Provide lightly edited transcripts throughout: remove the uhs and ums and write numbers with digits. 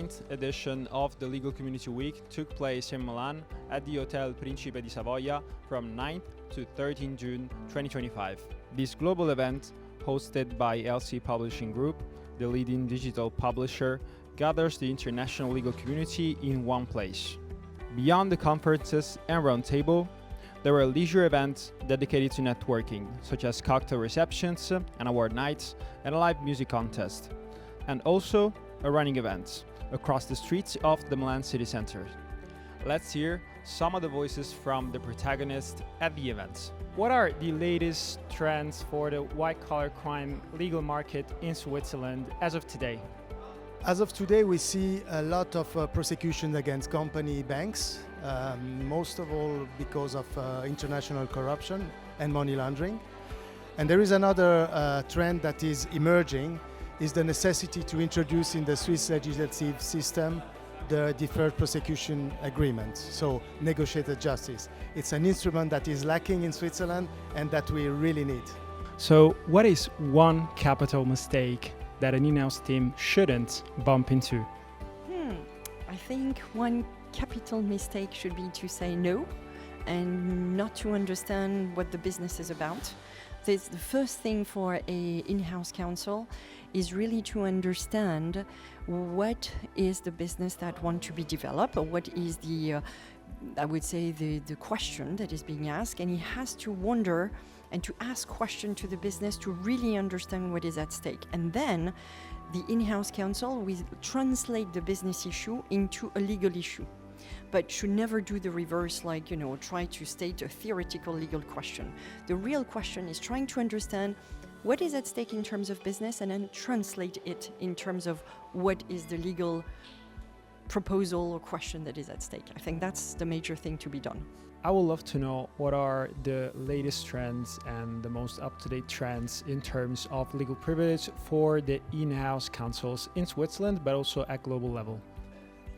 7th edition of the Legal Community Week took place in Milan at the Hotel Principe di Savoia from 9th to 13 June 2025. This global event, hosted by LC Publishing Group, the leading digital publisher, gathers the international legal community in one place. Beyond the conferences and roundtable, there were leisure events dedicated to networking, such as cocktail receptions and award nights and a live music contest, and also a running event across the streets of the Milan city center. Let's hear some of the voices from the protagonists at the events. What are the latest trends for the white-collar crime legal market in Switzerland as of today? As of today, we see a lot of prosecutions against company banks, most of all because of international corruption and money laundering. And there is another trend that is emerging, is the necessity to introduce in the Swiss legislative system the deferred prosecution agreement, so negotiated justice. It's an instrument that is lacking in Switzerland and that we really need. So what is one capital mistake that an in-house team shouldn't bump into? I think one capital mistake should be to say no and not to understand what the business is about. The first thing for an in-house counsel is really to understand what is the business that want to be developed, or what is the question that is being asked, and he has to wonder and to ask questions to the business to really understand what is at stake. And then the in-house counsel will translate the business issue into a legal issue, but should never do the reverse, try to state a theoretical legal question. The real question is trying to understand what is at stake in terms of business and then translate it in terms of what is the legal proposal or question that is at stake. I think that's the major thing to be done. I would love to know what are the latest trends and the most up-to-date trends in terms of legal privilege for the in-house counsels in Switzerland, but also at global level.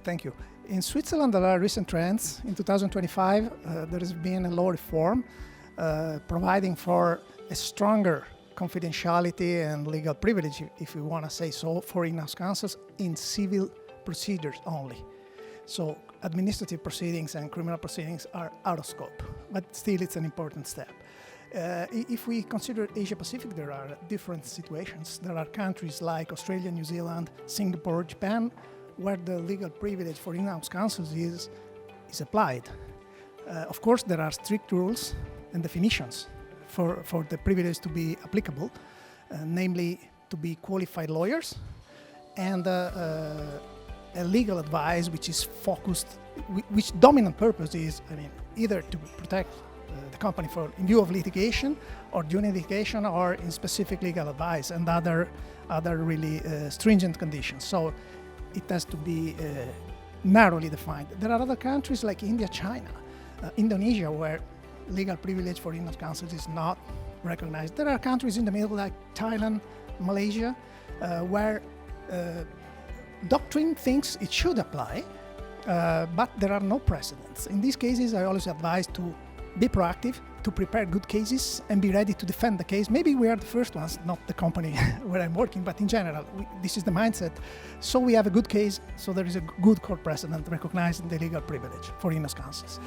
Thank you. In Switzerland, there are recent trends. In 2025, there has been a law reform providing for a stronger confidentiality and legal privilege, if we want to say so, for in-house counsels in civil procedures only. So administrative proceedings and criminal proceedings are out of scope, but still it's an important step. If we consider Asia Pacific, there are different situations. There are countries like Australia, New Zealand, Singapore, Japan, where the legal privilege for in-house counsels is applied. Of course, there are strict rules and definitions for the privilege to be applicable, namely to be qualified lawyers and a legal advice which is focused, which dominant purpose is, either to protect the company in view of litigation or during litigation or in specific legal advice and other really stringent conditions. So it has to be narrowly defined. There are other countries like India, China, Indonesia, where legal privilege for in-house counsels is not recognized. There are countries in the middle like Thailand, Malaysia, where doctrine thinks it should apply, but there are no precedents. In these cases, I always advise to be proactive, to prepare good cases and be ready to defend the case. Maybe we are the first ones, not the company where I'm working, but in general, this is the mindset. So we have a good case, so there is a good court precedent recognizing the legal privilege for in-house counsels.